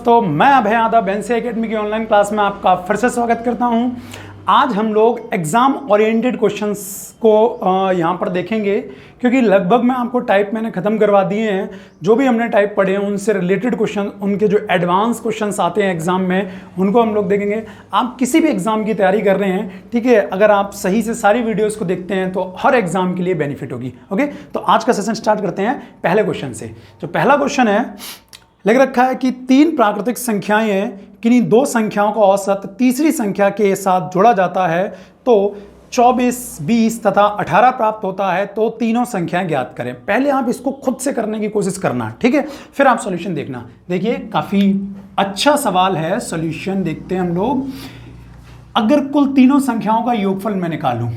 दोस्तों, मैं अभय Yadav NC academy की ऑनलाइन क्लास में आपका फिर से स्वागत करता हूं। आज हम लोग एग्जाम ओरिएंटेड क्वेश्चंस को यहां पर देखेंगे, क्योंकि लगभग मैं आपको टाइप मैंने खत्म करवा दिए हैं। जो भी हमने टाइप पढ़े हैं उनसे रिलेटेड क्वेश्चन, उनके जो एडवांस क्वेश्चंस आते हैं एग्जाम में, उनको हम लोग देखेंगे। आप किसी भी एग्जाम की तैयारी कर रहे हैं, ठीक है, अगर आप सही से सारी वीडियोस को देखते हैं तो हर एग्जाम के लिए बेनिफिट होगी। ओके, तो आज का सेशन स्टार्ट करते हैं पहले क्वेश्चन से। जो पहला क्वेश्चन है, लिख रखा है कि तीन प्राकृतिक संख्याएं हैं, किन्हीं दो संख्याओं का औसत तीसरी संख्या के साथ जोड़ा जाता है तो 24, 20 तथा 18 प्राप्त होता है, तो तीनों संख्याएं ज्ञात करें। पहले आप इसको खुद से करने की कोशिश करना, ठीक है, फिर आप सॉल्यूशन देखना। देखिए, काफी अच्छा सवाल है। सॉल्यूशन देखते हैं हम लोग। अगर कुल तीनों संख्याओं का योगफल मैं निकालूं,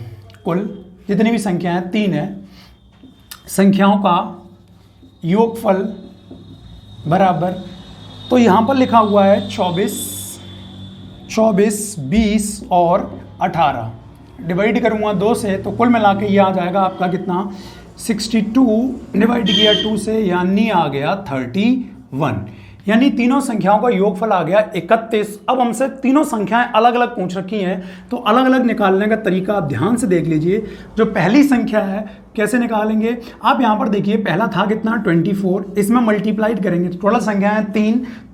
कुल जितनी भी संख्याएं तीन है, संख्याओं का योगफल बराबर, तो यहां पर लिखा हुआ है 24, 20 और 18। डिवाइड करूंगा 2 से तो कुल मिला के ये आ जाएगा आपका कितना, 62 डिवाइड किया 2 से, यानी आ गया 31। यानी तीनों संख्याओं का योगफल आ गया 31। अब हमसे तीनों संख्याएं अलग अलग पूछ रखी हैं, तो अलग अलग निकालने का तरीका आप ध्यान से देख लीजिए। जो पहली संख्या है कैसे निकालेंगे, आप यहां पर देखिए, पहला था कितना 24, इसमें मल्टीप्लाइड करेंगे तो टोटल संख्या है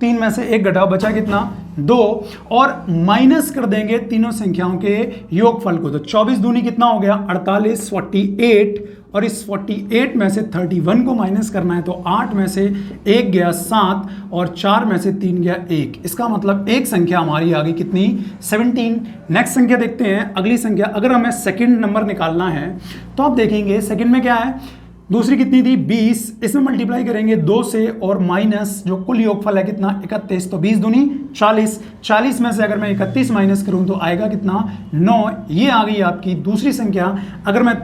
3 में से 1 घटाओ, बचा कितना 2, और माइनस कर देंगे तीनों संख्याओं के योगफल को। तो 24 दूनी कितना हो गया 48, 48, और इस 48 में से 31 को माइनस करना है, तो 8 में से 1 गया 7 और 4 में से 3 गया 1। इसका मतलब एक संख्या हमारी आ गई कितनी, 17। नेक्स्ट संख्या देखते हैं, अगली संख्या। अगर हमें सेकंड नंबर निकालना है तो आप देखेंगे सेकंड में क्या है, दूसरी कितनी थी 20, इसमें मल्टीप्लाई करेंगे 2 से और माइनस जो कुल योगफल है कितना 31, तो 20 दूनी 40, 40 में से अगर मैं 31 माइनस करूं तो आएगा कितना 9। ये आ गई आपकी दूसरी संख्या। अगर मैं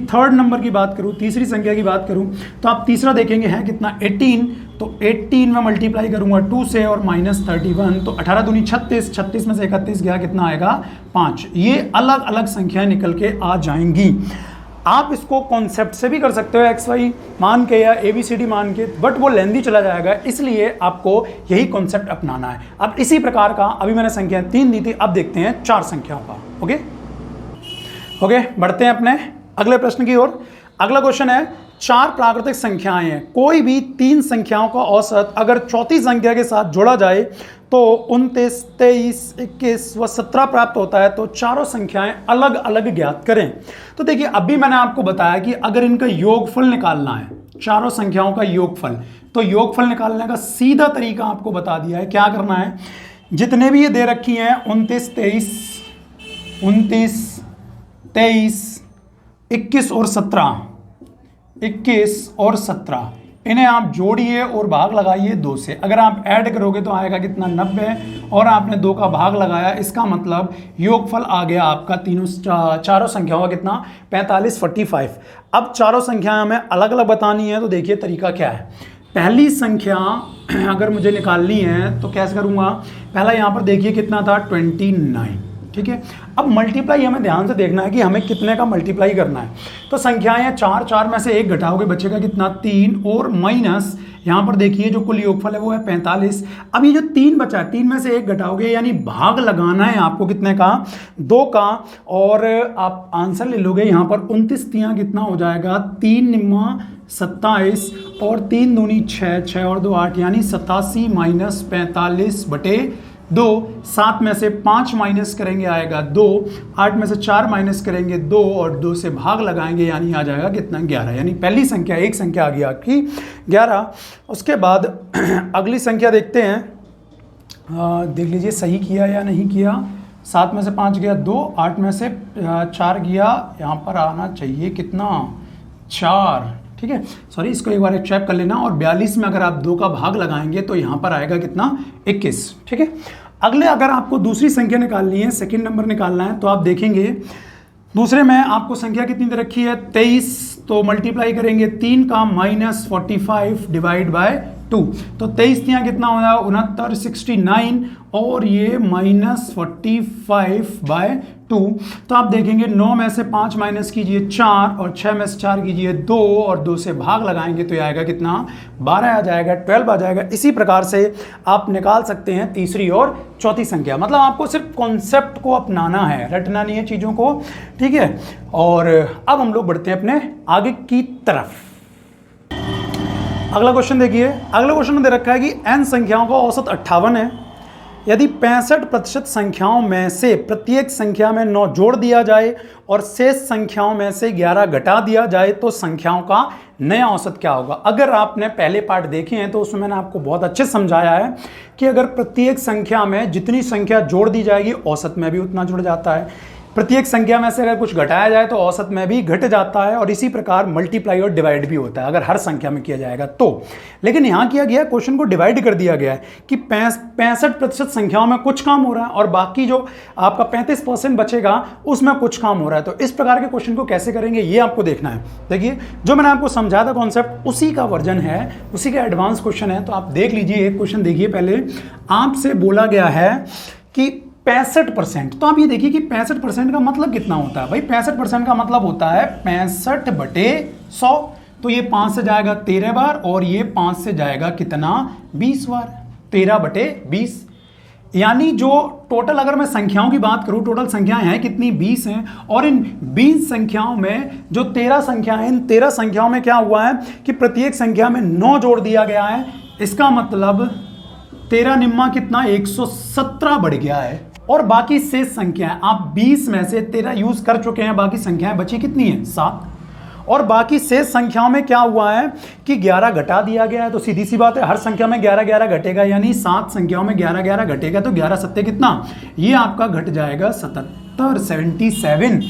थर्ड नंबर की बात करूं, तीसरी संख्या की बात करूं, तो आप तीसरा देखेंगे है कितना 18, तो 18 में मल्टीप्लाई करूंगा 2 से और माइनस 31, तो 18 दूनी 36, 36 में से 31 गया कितना आएगा 5। ये अलग अलग संख्याएं निकल के आ जाएंगी। आप इसको कॉन्सेप्ट से भी कर सकते हो, एक्स वाई मान के या ABCD मान के, बट वो लेंदी चला जाएगा, इसलिए आपको यही कॉन्सेप्ट अपनाना है। अब इसी प्रकार का, अभी मैंने संख्या 3 दी थी, अब देखते हैं 4 संख्याओं का। ओके, बढ़ते हैं अपने अगले प्रश्न की ओर। अगला क्वेश्चन है, 4 प्राकृतिक संख्याएं हैं, कोई भी 3 संख्याओं का औसत अगर चौथी संख्या के साथ जोड़ा जाए तो 29, 23, 21 व 17 प्राप्त होता है, तो चारों संख्याएं अलग अलग ज्ञात करें। तो देखिए, अभी मैंने आपको बताया कि अगर इनका योगफल निकालना है, चारों संख्याओं का योगफल, तो योगफल निकालने का सीधा तरीका आपको बता दिया है। क्या करना है, जितने भी ये दे रखी हैं 29, 23, 21 और 17, इन्हें आप जोड़िए और भाग लगाइए 2 से। अगर आप ऐड करोगे तो आएगा कितना 90, और आपने 2 का भाग लगाया, इसका मतलब योगफल आ गया आपका चारों संख्याओं का कितना 45, 45। अब चारों संख्याएं हमें अलग अलग बतानी है, तो देखिए तरीका क्या है। पहली संख्या अगर मुझे निकालनी है तो कैसे करूंगा, पहला यहां पर देखिए कितना था 29, ठीक है। अब मल्टीप्लाई हमें ध्यान से देखना है कि हमें कितने का मल्टीप्लाई करना है। तो संख्याएं 4 में से 1 घटाओगे, बचेगा कितना 3, और माइनस यहां पर देखिए जो कुल योगफल है वो है 45। अब ये जो 3 बचा है, 3 में से 1 घटाओगे, यानी भाग लगाना है आपको कितने का 2 का, और आप आंसर ले लोगे यहां पर 29 तियां कितना हो जाएगा 3 निम्मा 27, और 3 दूनी 6, 6 और 2 8, यानी 87 माइनस 45 बटे 2। 7 में से 5 माइनस करेंगे आएगा 2, 8 में से 4 माइनस करेंगे 2, और 2 से भाग लगाएंगे यानी आ जाएगा कितना 11। यानी पहली संख्या, एक संख्या आ गई आपकी 11। उसके बाद अगली संख्या देखते हैं, देख लीजिए सही किया या नहीं किया। 7 में से 5 गया 2, 8 में से 4 गया, यहाँ पर आना चाहिए कितना 4, ठीक है, सॉरी, इसको एक बार चेक कर लेना। और 42 में अगर आप 2 का भाग लगाएंगे तो यहां पर आएगा कितना 21, ठीक है। अगले अगर आपको दूसरी संख्या निकालनी है, सेकंड नंबर निकालना है, तो आप देखेंगे दूसरे में आपको संख्या कितनी दे रखी है 23, तो मल्टीप्लाई करेंगे 3 का माइनस 45 डिवाइड बाय 2, तो 23 तियाँ कितना हो जाएगा 69, 69 और ये -45/2। तो आप देखेंगे 9 में से 5 माइनस कीजिए 4 और 6 में से 4 कीजिए 2 और 2 से भाग लगाएंगे तो ये आएगा कितना 12 आ जाएगा, 12 आ जाएगा। इसी प्रकार से आप निकाल सकते हैं तीसरी और चौथी संख्या। मतलब आपको सिर्फ कॉन्सेप्ट को अपनाना है, रटना नहीं है चीज़ों को, ठीक है। और अब हम लोग बढ़ते हैं अपने आगे की तरफ। अगला क्वेश्चन देखिए। अगला क्वेश्चन में दे रखा है कि n संख्याओं का औसत 58 है। यदि 65% संख्याओं में से प्रत्येक संख्या में 9 जोड़ दिया जाए और शेष संख्याओं में से 11 घटा दिया जाए तो संख्याओं का नया औसत क्या होगा। अगर आपने पहले पार्ट देखे हैं तो उसमें मैंने आपको बहुत अच्छे समझाया है कि अगर प्रत्येक संख्या में जितनी संख्या जोड़ दी जाएगी औसत में भी उतना जुड़ जाता है, प्रत्येक संख्या में से अगर कुछ घटाया जाए तो औसत में भी घट जाता है, और इसी प्रकार मल्टीप्लाई और डिवाइड भी होता है अगर हर संख्या में किया जाएगा तो। लेकिन यहाँ किया गया क्वेश्चन को डिवाइड कर दिया गया है कि 65% संख्याओं में कुछ काम हो रहा है और बाकी जो आपका 35% बचेगा उसमें कुछ काम हो रहा है। तो इस प्रकार के क्वेश्चन को कैसे करेंगे ये आपको देखना है। देखिए जो मैंने आपको समझाया था कॉन्सेप्ट उसी का वर्जन है, उसी का एडवांस क्वेश्चन है। तो आप देख लीजिए, एक क्वेश्चन देखिए। पहले आपसे बोला गया है कि 65%, तो आप ये देखिए कि 65% का मतलब कितना होता है भाई। 65% का मतलब होता है 65/100। तो ये 5 से जाएगा 13 बार और ये 5 से जाएगा कितना 20 बार, 13/20। यानी जो टोटल अगर मैं संख्याओं की बात करूं, टोटल संख्याएं हैं कितनी 20 हैं, और इन 20 संख्याओं में जो 13 संख्याएं हैं, इन 13 संख्याओं में क्या हुआ है कि प्रत्येक संख्या में 9 जोड़ दिया गया है। इसका मतलब 13 निम्मा कितना 117 बढ़ गया है। और बाकी शेष संख्याएं आप 20 में से 13 यूज कर चुके हैं, बाकी संख्याएं बची कितनी है 7। और बाकी शेष संख्याओं में क्या हुआ है कि 11 घटा दिया गया है। तो सीधी सी बात है हर संख्या में 11 घटेगा, यानी 7 संख्याओं में 11 घटेगा तो 11 सत्ते कितना, ये आपका घट जाएगा 77।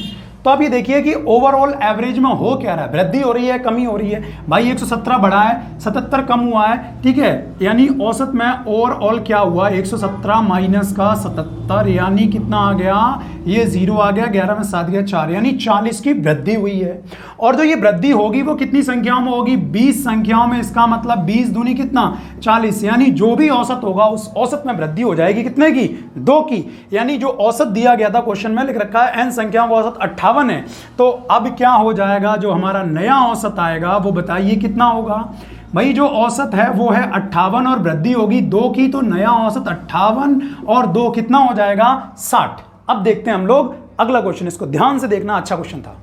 तो आप ये देखिए कि ओवरऑल एवरेज में हो क्या रहा है, वृद्धि हो रही है कमी हो रही है। भाई 117 बढ़ा है, 77 कम हुआ है, ठीक है। यानी औसत में ओवरऑल क्या हुआ 117 माइनस का 77, यानी कितना आ गया, ये 0 आ गया, 11 में 7 गया 4, यानी 40 की वृद्धि हुई है। और जो ये वृद्धि होगी वो कितनी संख्याओं में होगी 20 संख्याओं में। इसका मतलब 20 दूनी कितना 40, यानी जो भी औसत होगा उस औसत में वृद्धि हो जाएगी कितने की 2 की। यानी जो औसत दिया गया था क्वेश्चन में लिख रखा है n संख्याओं का औसत 58 है। तो अब क्या हो जाएगा, जो हमारा नया औसत आएगा वो बताइए कितना होगा। भाई जो औसत है वो है 58 और वृद्धि होगी 2 की, तो नया औसत 58 और 2 कितना हो जाएगा 60। अब देखते हैं हम लोग अगला क्वेश्चन, इसको ध्यान से देखना, अच्छा क्वेश्चन था।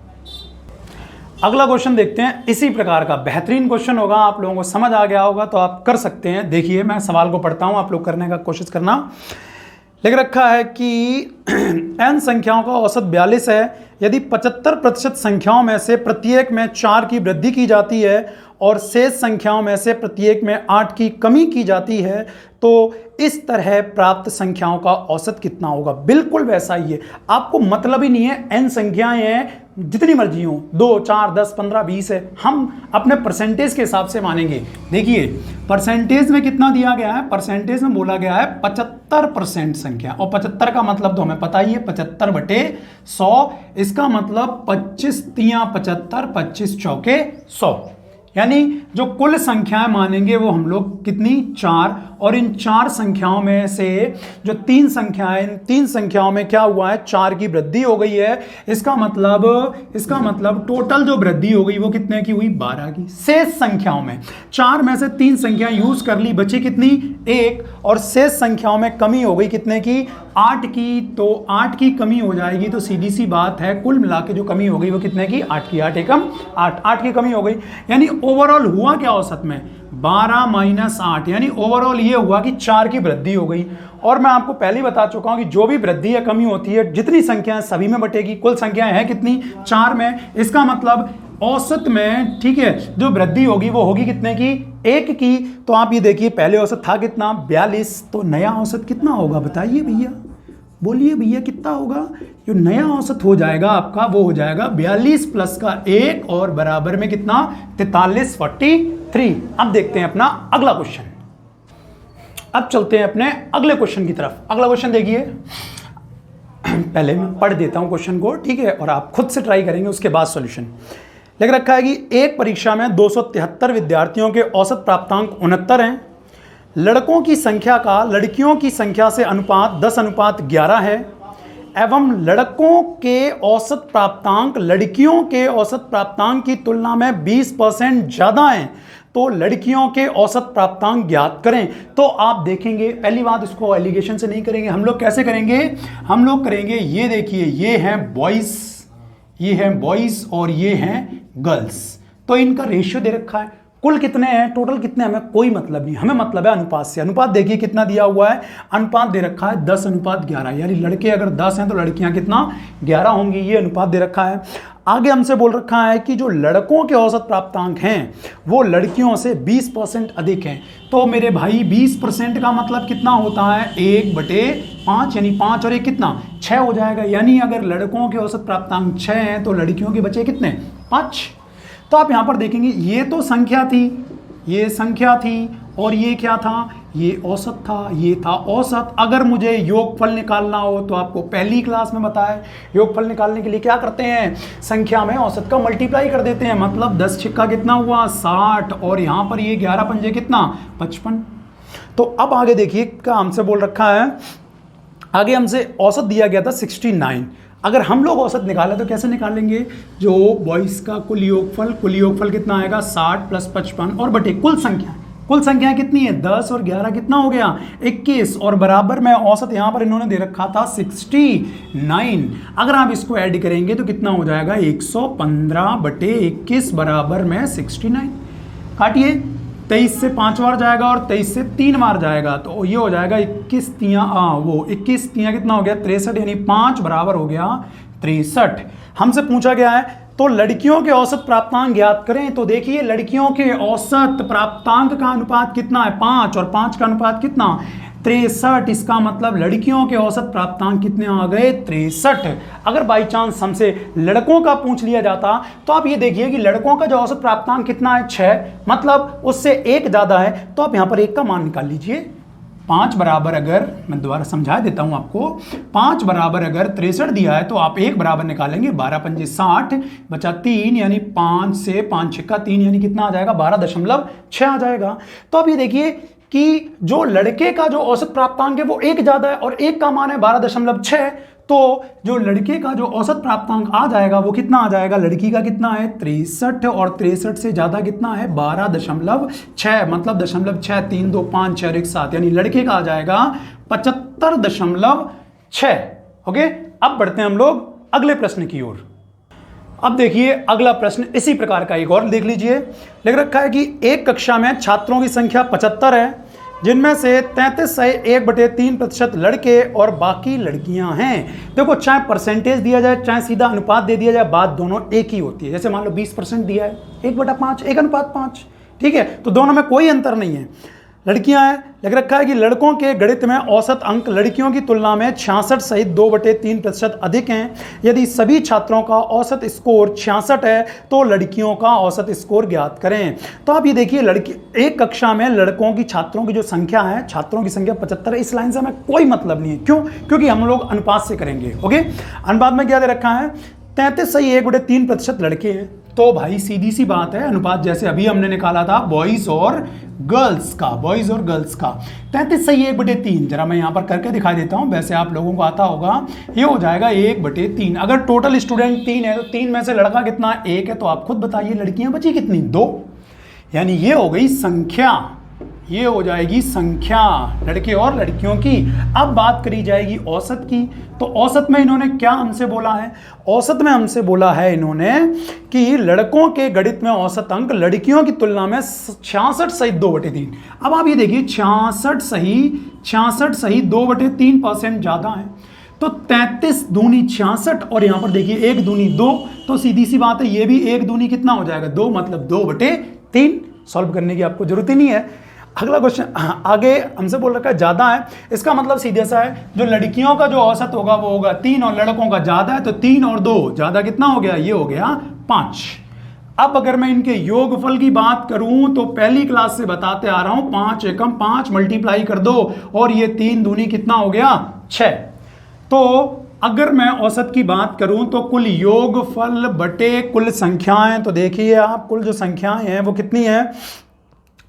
अगला क्वेश्चन देखते हैं, इसी प्रकार का बेहतरीन क्वेश्चन होगा, आप लोगों को समझ आ गया होगा तो आप कर सकते हैं। देखिए मैं सवाल को पढ़ता हूं, आप लोग करने का कोशिश करना। लिख रखा है कि n संख्याओं का औसत 42 है। यदि 75% संख्याओं में से प्रत्येक में 4 की वृद्धि की जाती है और शेष संख्याओं में से प्रत्येक में 8 की कमी की जाती है तो इस तरह प्राप्त संख्याओं का औसत कितना होगा। बिल्कुल वैसा ही है, आपको मतलब ही नहीं है n संख्याएं हैं जितनी मर्जी हो, 2, 4, 10, 15, 20 है, हम अपने परसेंटेज के हिसाब से मानेंगे। देखिए परसेंटेज में कितना दिया गया है, परसेंटेज में बोला गया है 75% संख्या, और 75 का मतलब तो हमें पता ही है 75/100। इसका मतलब 25 तियां 75, 25 चौके 100, यानी जो कुल संख्याएं मानेंगे वो हम लोग कितनी 4। और इन 4 संख्याओं में से जो 3 संख्याएं, 3 संख्याओं में क्या हुआ है 4 की वृद्धि हो गई है। इसका मतलब टोटल जो वृद्धि हो गई वो कितने की हुई 12 की। शेष संख्याओं में 4 में से 3 संख्याएं यूज कर ली, बची कितनी 1, और शेष संख्याओं में कमी हो गई कितने की 8 की। तो 8 की कमी हो जाएगी, तो सीधी सी बात है कुल मिला के जो कमी हो गई वो कितने की 8 की। 8 एकम 8 की कमी हो गई, यानी ओवरऑल हुआ क्या औसत में 12 माइनस 8, यानी ओवरऑल ये हुआ कि 4 की वृद्धि हो गई। और मैं आपको पहले ही बता चुका हूं कि जो भी वृद्धि या कमी होती है जितनी संख्याएं सभी में बटेगी। कुल संख्याएं हैं कितनी 4 में, इसका मतलब औसत में, ठीक है, जो वृद्धि होगी वो होगी कितने की 1 की। तो आप ये देखिए पहले औसत था कितना 42, तो नया औसत कितना होगा बताइए भैया, बोलिए भैया कितना होगा। जो नया औसत हो जाएगा आपका वो हो जाएगा 42 प्लस का 1 और बराबर में कितना 43, 43। अब देखते हैं अपना अगला क्वेश्चन। अब चलते हैं अपने अगले क्वेश्चन की तरफ। अगला क्वेश्चन देखिए, पहले मैं पढ़ देता हूं क्वेश्चन को, ठीक है, और आप खुद से ट्राई करेंगे उसके बाद सॉल्यूशन। लिख रखा है कि एक परीक्षा में 273 विद्यार्थियों के औसत प्राप्तांक 69 हैं। लड़कों की संख्या का लड़कियों की संख्या से अनुपात 10:11 है एवं लड़कों के औसत प्राप्तांक लड़कियों के औसत प्राप्तांक की तुलना में 20% ज़्यादा हैं, तो लड़कियों के औसत प्राप्तांक ज्ञात करें। तो आप देखेंगे, पहली बात, इसको एलिगेशन से नहीं करेंगे हम लोग। कैसे करेंगे? हम लोग करेंगे, ये देखिए, ये हैं बॉयज़, ये हैं बॉयज़ और ये हैं गर्ल्स। तो इनका रेशियो दे रखा है, कुल कितने हैं, टोटल कितने, हमें कोई मतलब नहीं, हमें मतलब है अनुपात से। अनुपात देखिए कितना दिया हुआ है, अनुपात दे रखा है 10:11, यानी लड़के अगर 10 हैं तो लड़कियां कितना, 11 होंगी, ये अनुपात दे रखा है। आगे हमसे बोल रखा है कि जो लड़कों के औसत प्राप्तांक हैं वो लड़कियों से 20% अधिक हैं। तो मेरे भाई 20% का मतलब कितना होता है, 1/5, यानी 5 और 1 कितना, 6 हो जाएगा। यानी अगर लड़कों के औसत प्राप्तांक 6 हैं तो लड़कियों के बचे कितने, 5। तो आप यहां पर देखेंगे, ये तो संख्या थी, ये संख्या थी, और ये क्या था, ये औसत था, ये था औसत। अगर मुझे योगफल निकालना हो तो आपको पहली क्लास में बताया, योगफल निकालने के लिए क्या करते हैं, संख्या में औसत का मल्टीप्लाई कर देते हैं। मतलब 10 छिक्का कितना हुआ, 60, और यहां पर ये 11 पंजे कितना, 55। तो अब आगे देखिए, क्या हमसे बोल रखा है, आगे हमसे औसत दिया गया था 69। अगर हम लोग औसत निकालें तो कैसे निकालेंगे, जो बॉयज का कुल योगफल कितना आएगा, 60 + 55 और बटे कुल संख्या कितनी है, 10 और 11 कितना हो गया, 21, और बराबर में औसत यहां पर इन्होंने दे रखा था 69। अगर आप इसको ऐड करेंगे तो कितना हो जाएगा, 115/21 बराबर में 69। काटिए, 23 से 5 बार जाएगा और 23 से 3 बार जाएगा, तो ये हो जाएगा 21 तियां कितना हो गया, 63, यानी 5 बराबर हो गया 63। हमसे पूछा गया है तो लड़कियों के औसत प्राप्तांक ज्ञात करें। तो देखिए, लड़कियों के औसत प्राप्तांक का अनुपात कितना है, 5, और 5 का अनुपात कितना, 63। इसका मतलब लड़कियों के औसत प्राप्तांक कितने आ गए, 63। अगर बाई चांस हमसे लड़कों का पूछ लिया जाता तो आप ये देखिए कि लड़कों का जो औसत प्राप्तांक कितना है, 6, मतलब उससे 1 ज्यादा है, तो आप यहां पर 1 का मान निकाल लीजिए। 5 बराबर, अगर मैं दोबारा समझा देता हूं आपको, 5 बराबर अगर 63 दिया है तो आप 1 बराबर निकालेंगे, 12 पंजे 60 बचा 3, यानी 5 से 5 छिक्का 3, यानी कितना आ जाएगा, 12.6 आ जाएगा। तो अब ये देखिए कि जो लड़के का जो औसत प्राप्तांक है वो 1 ज्यादा है और 1 का मान है 12.6, तो जो लड़के का जो औसत प्राप्तांक आ जाएगा वो कितना आ जाएगा, लड़की का कितना है, 63, और 63 से ज्यादा कितना है, 12.6, मतलब 0.6, 3, 2, 5, 6 और 1, 7, यानी लड़के का आ जाएगा 75.6। ओके, अब बढ़ते हैं हम लोग अगले प्रश्न की ओर। अब देखिए अगला प्रश्न इसी प्रकार का एक और देख लीजिए। लिख रखा है कि एक कक्षा में छात्रों की संख्या 75 है, जिनमें से 33 से 1/3% लड़के और बाकी लड़कियां हैं। देखो, चाहे परसेंटेज दिया जाए चाहे सीधा अनुपात दे दिया जाए, बात दोनों एक ही होती है। जैसे मान लो 20% दिया है, 1/5, 1:5, ठीक है, तो दोनों में कोई अंतर नहीं है। लड़कियां हैं, लिख रखा है कि लड़कों के गणित में औसत अंक लड़कियों की तुलना में 66 सहित 2/3% अधिक हैं। यदि सभी छात्रों का औसत स्कोर 66 है तो लड़कियों का औसत स्कोर ज्ञात करें। तो आप ये देखिए, लड़की एक कक्षा में लड़कों की छात्रों की जो संख्या है, छात्रों की संख्या 75 है। इस लाइन से हमें कोई मतलब नहीं है, क्यों, क्योंकि हम लोग अनुपात से करेंगे। ओके, अनुपात में क्या दे रखा है, 33 सही 1/3% लड़के हैं, तो भाई सीधी सी बात है, अनुपात जैसे अभी हमने निकाला था बॉयज और गर्ल्स का, 33 सही 1/3। जरा मैं यहां पर करके दिखा देता हूं, वैसे आप लोगों को आता होगा, ये हो जाएगा 1/3। अगर टोटल स्टूडेंट 3 है तो 3 में से लड़का कितना, 1 है, तो आप खुद बताइए लड़कियां बची कितनी, 2, यानी ये हो गई संख्या, ये हो जाएगी संख्या लड़के और लड़कियों की। अब बात करी जाएगी औसत की। तो औसत में इन्होंने क्या हमसे बोला है, औसत में हमसे बोला है इन्होंने कि लड़कों के गणित में औसत अंक लड़कियों की तुलना में 66 सही 2/3। अब आप ये देखिए, 66 सही 2/3% ज्यादा है, तो 33 दूनी 66, और यहां पर देखिए 1 दूनी 2, तो सीधी सी बात है ये भी 1 दूनी कितना हो जाएगा, 2, मतलब 2/3। सॉल्व करने की आपको जरूरत ही नहीं है। अगला क्वेश्चन आगे हमसे बोल रखा है ज्यादा है, इसका मतलब सीधे सा है, जो लड़कियों का जो औसत होगा वो होगा 3 और लड़कों का ज्यादा है, तो 3 और 2 ज्यादा कितना हो गया, ये हो गया 5। अब अगर मैं इनके योगफल की बात करूं तो पहली क्लास से बताते आ रहा हूं, 5 एकम 5 मल्टीप्लाई कर दो और ये 3 दूनी कितना हो गया, 6। तो अगर मैं औसत की बात करूं तो कुल योगफल बटे कुल संख्याएं, तो देखिए आप कुल जो संख्याएं हैं वो कितनी है,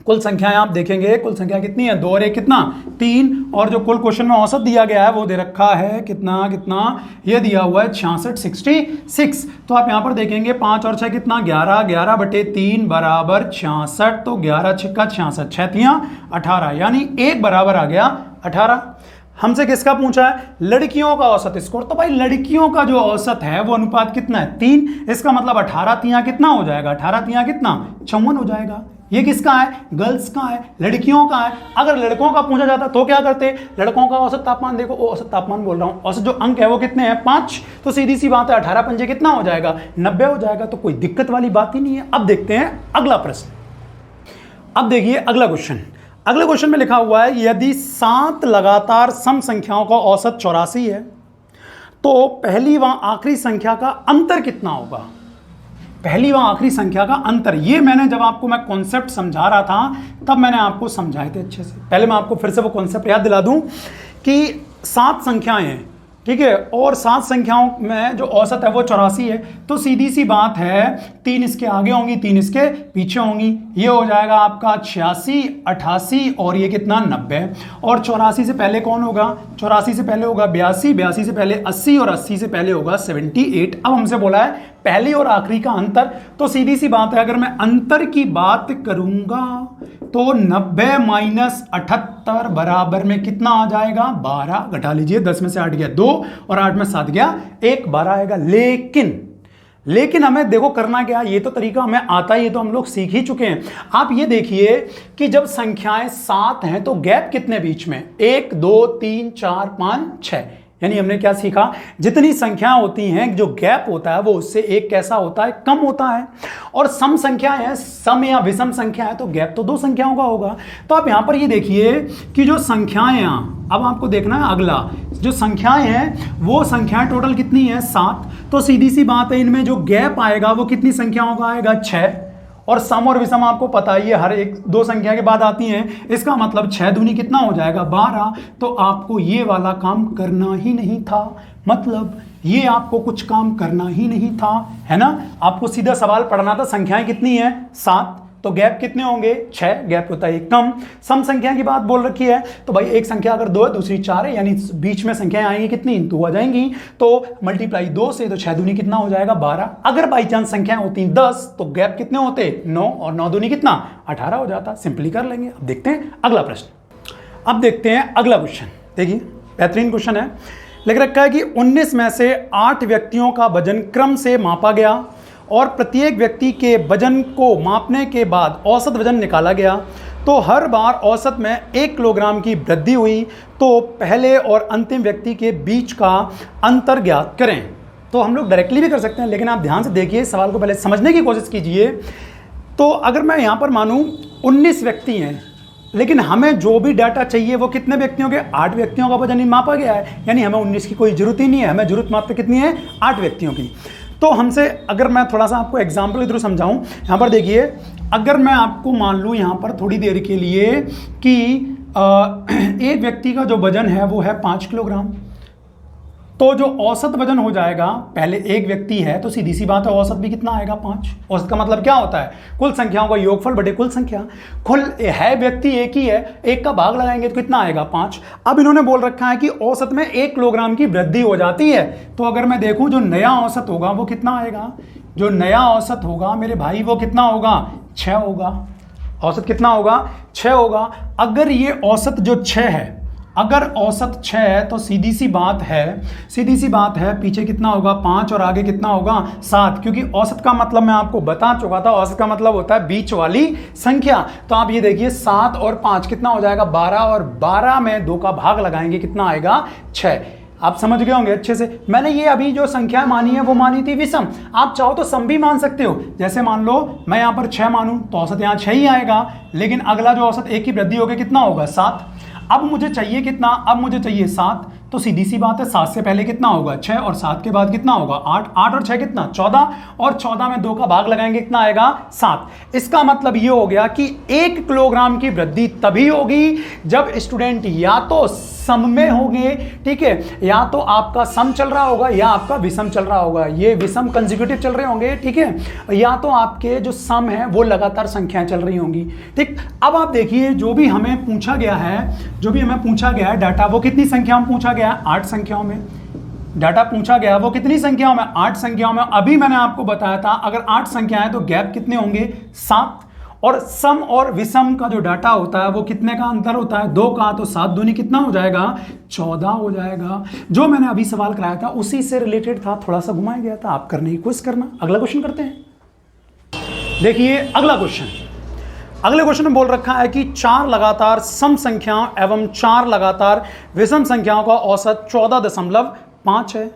कुल संख्याएं आप देखेंगे, कुल संख्या कितनी है, 2 और 1 कितना 3, और जो कुल क्वेश्चन में औसत दिया गया है वो दे रखा है कितना कितना, ये दिया हुआ है 66 66। तो आप यहां पर देखेंगे 5 और 6 कितना 11, 11 बटे 3 बराबर 66, तो 11 छिक्का 66, 6 तियां 18, यानी 1 बराबर आ गया 18। हमसे किसका पूछा है, लड़कियों का औसत स्कोर। तो भाई लड़कियों का जो औसत है वो अनुपात कितना है 3, इसका मतलब 18 तियां कितना हो जाएगा, 18 तियां कितना 54 हो जाएगा। ये किसका है, गर्ल्स का है, लड़कियों का है। अगर लड़कों का पूछा जाता तो क्या करते, लड़कों का औसत तापमान देखो, औसत तापमान बोल रहा हूं, औसत जो अंक है वो कितने हैं 5, तो सीधी सी बात है 18 पंजे कितना हो जाएगा 90 हो जाएगा, तो कोई दिक्कत वाली बात ही नहीं है। अब देखते हैं अगला प्रश्न। अब देखिए अगला क्वेश्चन, अगले क्वेश्चन में लिखा हुआ है यदि 7 लगातार सम संख्याओं का औसत 84 है तो पहली व आखिरी संख्या का अंतर कितना होगा। पहली व आखिरी संख्या का अंतर, ये मैंने जब आपको मैं कॉन्सेप्ट समझा रहा था तब मैंने आपको समझाए थे अच्छे से। पहले मैं आपको फिर से वो कॉन्सेप्ट याद दिला दूं कि 7 संख्याएं हैं, ठीक है, और 7 संख्याओं में जो औसत है वो 84 है, तो सीधी सी बात है 3 इसके आगे होंगी 3 इसके पीछे होंगी, ये हो जाएगा आपका 86 88 और ये कितना 90, और 84 से पहले कौन होगा, 84 से पहले होगा 82, 82 से पहले 80 और 80 से पहले होगा 78। अब हमसे बोला है पहली और आखिरी का अंतर, तो सीधी सी बात है अगर मैं अंतर की बात करूंगा तो 90 माइनस 78 बराबर में कितना आ जाएगा 12, घटा लीजिए 10 में से 8 गया 2 और 8 में 7 गया 1, 12 आएगा। लेकिन हमें देखो करना क्या, ये तो तरीका हमें आता है, ये तो हम लोग सीख ही चुके हैं। आप ये देखिए कि जब संख्याएं 7 हैं तो गैप कितने बीच में, 1 2 3 4 5 6, यानी हमने क्या सीखा, जितनी संख्याएं होती हैं जो गैप होता है वो उससे एक कैसा होता है, कम होता है। और सम संख्याएं हैं, सम या विषम संख्या है तो गैप तो 2 संख्याओं का होगा। तो आप यहां पर ये देखिए कि जो संख्याएं, अब आपको देखना है अगला, जो संख्याएं हैं वो संख्याएं टोटल कितनी है 7, तो सीधी सी बात है इनमें जो गैप आएगा वो कितनी संख्याओं का आएगा 6, और सम और विषम आपको पता ही है हर एक 2 संख्या के बाद आती हैं, इसका मतलब 6 दूनी कितना हो जाएगा 12। तो आपको ये वाला काम करना ही नहीं था, मतलब ये आपको कुछ काम करना ही नहीं था, है ना। आपको सीधा सवाल पढ़ना था संख्याएं कितनी है 7, तो गैप कितने होंगे 6, गैप होता है कम। सम संख्या की बात बोल रखी है तो भाई एक संख्या अगर 2 है दूसरी 4 है, यानी बीच में संख्याएं आएंगी कितनी 2 आ जाएंगी, तो मल्टीप्लाई 2 से, तो 6 दूनी कितना हो जाएगा 12। अगर बाई चांस संख्याएं होती 10 तो गैप कितने होते 9, और 9 दूनी कितना 18 हो जाता। सिंपली कर लेंगे। अब देखते हैं अगला प्रश्न। अब देखते हैं अगला क्वेश्चन, देखिए बेहतरीन क्वेश्चन है। लिख रखा है कि 19 में से 8 व्यक्तियों का वजन क्रम से मापा गया और प्रत्येक व्यक्ति के वजन को मापने के बाद औसत वजन निकाला गया, तो हर बार औसत में 1 किलोग्राम की वृद्धि हुई, तो पहले और अंतिम व्यक्ति के बीच का अंतर ज्ञात करें। तो हम लोग डायरेक्टली भी कर सकते हैं, लेकिन आप ध्यान से देखिए, सवाल को पहले समझने की कोशिश कीजिए। तो अगर मैं यहाँ पर मानूँ 19 व्यक्ति हैं, लेकिन हमें जो भी डाटा चाहिए वो कितने व्यक्तियों के 8 व्यक्तियों का वजन ही मापा गया है, यानी हमें 19 की कोई जरूरत ही नहीं है, हमें जरूरत मात्र कितनी है 8 व्यक्तियों की। तो हमसे, अगर मैं थोड़ा सा आपको एग्जाम्पल के थ्रू समझाऊं, यहाँ पर देखिए, अगर मैं आपको मान लूँ यहाँ पर थोड़ी देर के लिए कि एक व्यक्ति का जो वजन है वो है 5 किलोग्राम, तो जो औसत वजन हो जाएगा, पहले एक व्यक्ति है तो सीधी सी बात है औसत भी कितना आएगा 5। औसत का मतलब क्या होता है, कुल संख्याओं का योगफल बटे कुल संख्या। कुल है व्यक्ति एक ही है, एक का भाग लगाएंगे तो कितना आएगा 5। अब इन्होंने बोल रखा है कि औसत में 1 किलोग्राम की वृद्धि हो जाती है, तो अगर मैं देखूं जो नया औसत होगा वो कितना आएगा, जो नया औसत होगा मेरे भाई वो कितना होगा 6 होगा। औसत कितना होगा 6 होगा। अगर ये औसत जो 6 है, अगर औसत 6 है तो सीधी सी बात है पीछे कितना होगा 5 और आगे कितना होगा 7, क्योंकि औसत का मतलब मैं आपको बता चुका था, औसत का मतलब होता है बीच वाली संख्या। तो आप ये देखिए 7 और 5 कितना हो जाएगा 12, और 12 में 2 का भाग लगाएंगे कितना आएगा 6। आप समझ गए होंगे अच्छे से। मैंने ये अभी जो संख्या मानी है वो मानी थी विषम, आप चाहो तो सम भी मान सकते हो। जैसे मान लो मैं यहाँ पर 6 मानूं तो औसत यहाँ 6 ही आएगा, लेकिन अगला जो औसत 1 की वृद्धि होगी कितना होगा 7। अब मुझे चाहिए कितना, अब मुझे चाहिए 7, तो सीधी सी बात है 7 से पहले कितना होगा 6, और 7 के बाद कितना होगा 8, 8 और 6 कितना 14, और 14 में 2 का भाग लगाएंगे कितना आएगा 7। इसका मतलब ये हो गया कि 1 किलोग्राम की वृद्धि तभी होगी जब स्टूडेंट या तो सम में होंगे, ठीक है, या तो आपका सम चल रहा होगा या आपका विषम चल रहा होगा, ये विषम कंसेक्यूटिव चल रहे होंगे, ठीक है, या तो आपके जो सम है वो लगातार संख्याएं चल रही होंगी, ठीक। अब आप देखिए जो भी हमें पूछा गया है डाटा, वो कितनी संख्याओं में पूछा गया है? 8 संख्याओं में डाटा पूछा गया, वो कितनी संख्याओं में? 8 संख्याओं में। अभी मैंने आपको बताया था अगर 8 संख्याएं तो गैप कितने होंगे? 7। और सम और विषम का जो डाटा होता है वो कितने का अंतर होता है? 2 का। तो 7 दूनी कितना हो जाएगा? 14 हो जाएगा। जो मैंने अभी सवाल कराया था उसी से रिलेटेड था, थोड़ा सा घुमाया गया था, आप करने की कोशिश करना। अगला क्वेश्चन करते हैं। देखिए अगला क्वेश्चन में बोल रखा है कि 4 लगातार सम संख्याओं एवं 4 लगातार विषम संख्याओं का औसत 14.5 है,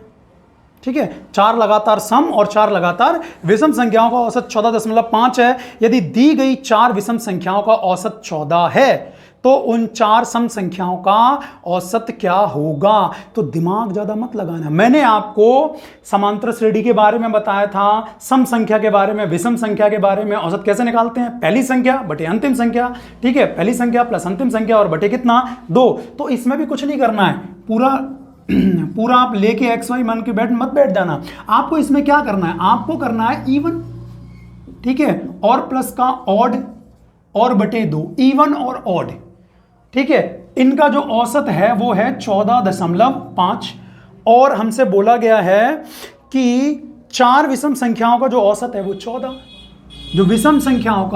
ठीक है। 4 लगातार सम और 4 लगातार विषम संख्याओं का औसत 14.5 है। यदि दी गई 4 विषम संख्याओं का औसत 14 है तो उन 4 सम संख्याओं का औसत क्या होगा? तो दिमाग ज्यादा मत लगाना। मैंने आपको समांतर श्रेणी के बारे में बताया था, सम संख्या के बारे में, विषम संख्या के बारे में औसत कैसे निकालते हैं? पहली संख्या बटे अंतिम संख्या, ठीक है, पहली संख्या प्लस अंतिम संख्या और बटे कितना? 2। तो इसमें भी कुछ नहीं करना है, पूरा आप लेके एक्स वाई मान के मत बैठ जाना। आपको इसमें क्या करना है? आपको करना है इवन, ठीक है, और प्लस का ऑड और बटे 2, इवन और ऑड, ठीक है। इनका जो औसत है वो है 14.5 और हमसे बोला गया है कि 4 विषम संख्याओं का जो औसत है वो 14। जो विषम संख्याओं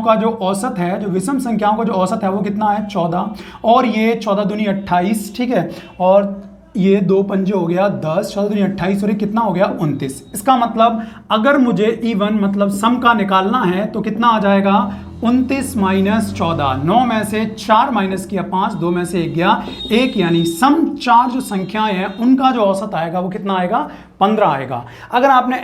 का जो औसत है वो कितना है? 14। और ये 14 दूनी 28, ठीक है, और ये 2 पंजे हो गया 10, 14 दूनी 28 और ये कितना हो गया? 29। इसका मतलब अगर मुझे इवन मतलब सम का निकालना है तो कितना आ जाएगा? 29 माइनस 14, 9 में से 4 माइनस किया 5, 2 में से 1 गया 1, यानी सम 4 जो संख्याएं हैं उनका जो औसत आएगा वो कितना आएगा? 15 आएगा। अगर आपने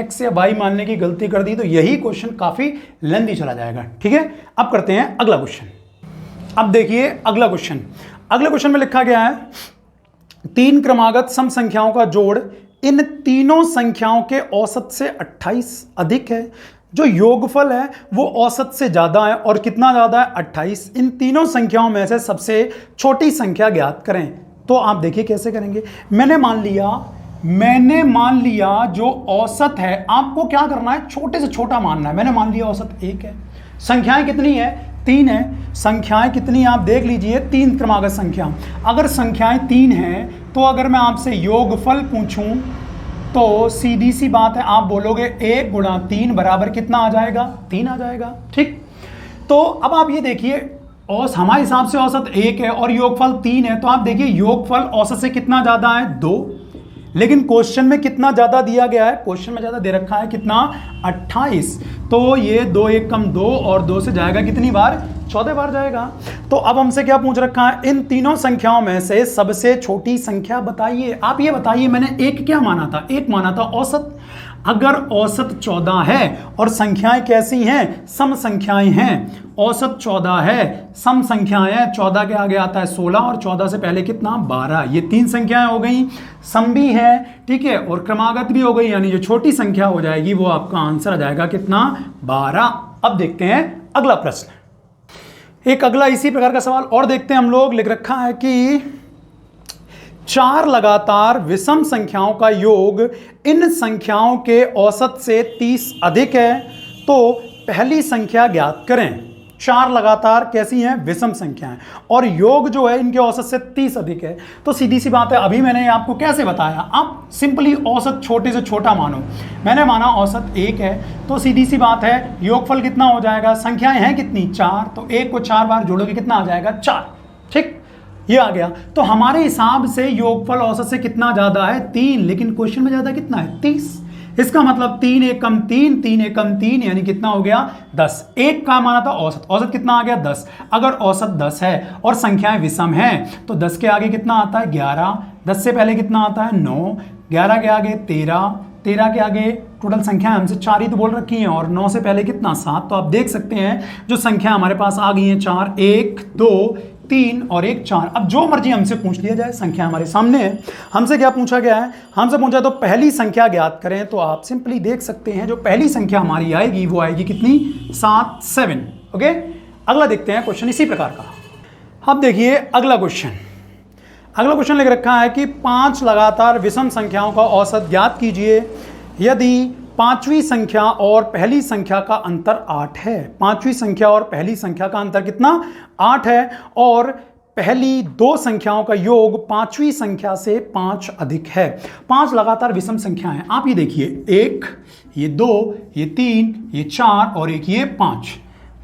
x या y मानने की गलती कर दी तो यही क्वेश्चन काफी लेंथी चला जाएगा, ठीक है। अब करते हैं अगला क्वेश्चन। अब देखिए अगले क्वेश्चन में लिखा गया है 3 क्रमागत सम संख्याओं का जोड़ इन तीनों संख्याओं के औसत से 28 अधिक है। जो योगफल है वो औसत से ज्यादा है। और कितना ज्यादा है? 28। इन तीनों संख्याओं में से सबसे छोटी संख्या ज्ञात करें। तो आप देखिए कैसे करेंगे। मैंने मान लिया जो औसत है, आपको क्या करना है? छोटे से छोटा मानना है। मैंने मान लिया औसत 1 है। संख्याएं कितनी है? 3 है। संख्याएं कितनी आप देख लीजिए, 3 क्रमागत संख्या। अगर संख्याएं 3 हैं तो अगर मैं आपसे योगफल पूछूं तो सीधी सी बात है, आप बोलोगे 1 गुणा 3 बराबर कितना आ जाएगा? 3 आ जाएगा, ठीक। तो अब आप ये देखिए, और हमारे हिसाब से औसत 1 है और योगफल 3 है, तो आप देखिए योगफल औसत से कितना ज्यादा है? 2। लेकिन क्वेश्चन में कितना ज्यादा दिया गया है? क्वेश्चन में ज्यादा दे रखा है कितना? 28। तो ये 2 1 कम 2 और 2 से जाएगा कितनी बार? 14 बार जाएगा। तो अब हमसे क्या पूछ रखा है? इन तीनों संख्याओं में से सबसे छोटी संख्या बताइए। आप ये बताइए, मैंने 1 क्या माना था? 1 माना था औसत। अगर औसत 14 है और संख्याएं कैसी हैं? सम संख्याएं हैं। औसत 14 है, सम संख्याएं हैं। 14 के आगे आता है 16 और 14 से पहले कितना? 12। ये 3 संख्याएं हो गई, सम भी है, ठीक है, और क्रमागत भी हो गई, यानी जो छोटी संख्या हो जाएगी वो आपका आंसर आ जाएगा कितना? 12। अब देखते हैं अगला प्रश्न। एक अगला इसी प्रकार का सवाल और देखते हैं हम लोग। लिख रखा है कि 4 लगातार विषम संख्याओं का योग इन संख्याओं के औसत से 30 अधिक है, तो पहली संख्या ज्ञात करें। 4 लगातार कैसी हैं? विषम संख्याएं, और योग जो है इनके औसत से 30 अधिक है। तो सीधी सी बात है, अभी मैंने आपको कैसे बताया, आप सिंपली औसत छोटे से छोटा मानो। मैंने माना औसत 1 है, तो सीधी सी बात है योगफल कितना हो जाएगा? संख्याएं हैं कितनी? 4। तो 1 को 4 बार जोड़ोगे कितना आ जाएगा? 4, ठीक, ये आ गया। तो हमारे हिसाब से योगफल औसत से कितना ज्यादा है? 3। लेकिन क्वेश्चन में ज्यादा कितना है? 30। इसका मतलब 3 1 कम 3, 3 1 कम 3, यानी कितना हो गया? 10। 1 का माना था औसत, औसत कितना आ गया? 10। अगर औसत 10 है और संख्याएं विषम हैं तो 10 के आगे कितना आता है? 11। 10 से पहले कितना आता है? 9। 11 के आगे 13। 13 के आगे टोटल संख्या हमसे 4 ही तो बोल रखी हैं, और 9 से पहले कितना? 7। तो आप देख सकते हैं जो संख्या हमारे पास आ गई है 4, 1 2 3 और 1 4। अब जो मर्जी हमसे पूछ लिया जाए, संख्या हमारे सामने है। हमसे क्या पूछा गया है? हमसे पूछा तो पहली संख्या ज्ञात करें। तो आप सिंपली देख सकते हैं जो पहली संख्या हमारी आएगी वो आएगी कितनी? 7 7। ओके, अगला देखते हैं क्वेश्चन इसी प्रकार का। अब देखिए अगला क्वेश्चन लिख रखा है कि 5 लगातार विषम संख्याओं का औसत ज्ञात कीजिए यदि पांचवी संख्या और पहली संख्या का अंतर 8 है। पांचवी संख्या और पहली संख्या का अंतर कितना? 8 है और पहली दो संख्याओं का योग पांचवी संख्या से 5 अधिक है। 5 लगातार विषम संख्या हैं। आप ये देखिए, 1, ये 2, ये 3, ये 4 और एक ये 5।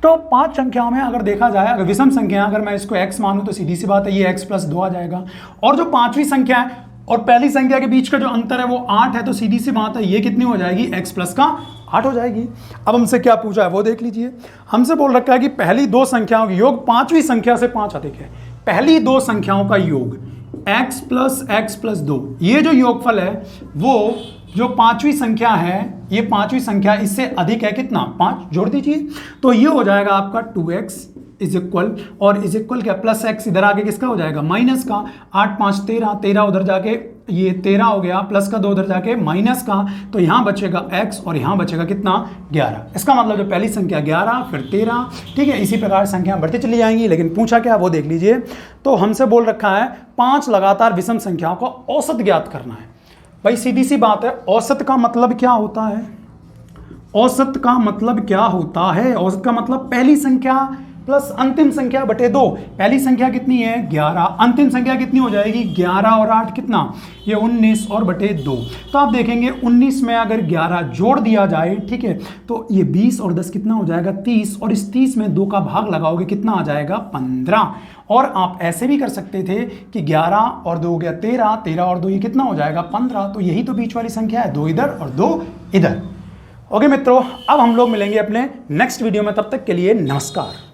तो 5 संख्याओं में अगर देखा जाए, अगर विषम संख्या, अगर मैं इसको x मानूं तो सीधी सी बात है ये x + 2 आ जाएगा। और जो पांचवी संख्या है और पहली संख्या के बीच का जो अंतर है वो 8 है, तो सीधी सी बात है ये कितनी हो जाएगी? x + 8 हो जाएगी। अब हमसे क्या पूछा है वो देख लीजिए। हमसे बोल रखा है कि पहली दो संख्याओं का योग पांचवी संख्या से 5 अधिक है। पहली दो संख्याओं का योग x + 2, ये जो योगफल है वो जो पांचवी संख्या है, ये पांचवी संख्या इससे अधिक है कितना? 5। जोड़ दीजिए तो ये हो जाएगा आपका 2x = और इज इक्वल क्या? +x इधर आके किसका हो जाएगा? माइनस का। 8 5 13, 13 उधर जाके ये 13 हो गया, प्लस का 2 उधर जाके माइनस का, तो यहाँ बचेगा x और यहाँ बचेगा कितना? 11। इसका मतलब जो पहली संख्या 11 फिर 13, ठीक है। इसी प्रकार संख्या बढ़ती चली जाएंगी। लेकिन पूछा क्या वो देख लीजिए। तो हमसे बोल रखा है 5 लगातार विषम संख्याओं का औसत ज्ञात करना है। भाई सीधी सी बात है, औसत का मतलब क्या होता है? औसत का मतलब क्या होता है? औसत का मतलब पहली संख्या प्लस अंतिम संख्या बटे 2। पहली संख्या कितनी है? 11। अंतिम संख्या कितनी हो जाएगी? 11 और 8 कितना? ये 19 और बटे 2। तो आप देखेंगे 19 में अगर 11 जोड़ दिया जाए, ठीक है, तो ये 20 और 10 कितना हो जाएगा? 30। और इस 30 में 2 का भाग लगाओगे कितना आ जाएगा? 15। और आप ऐसे भी कर सकते थे कि 11 और 2 हो गया 13, 13 और 2 ये कितना हो जाएगा? 15। तो यही तो बीच वाली संख्या है, 2 इधर और 2 इधर। ओके मित्रों, अब हम लोग मिलेंगे अपने नेक्स्ट वीडियो में। तब तक के लिए नमस्कार।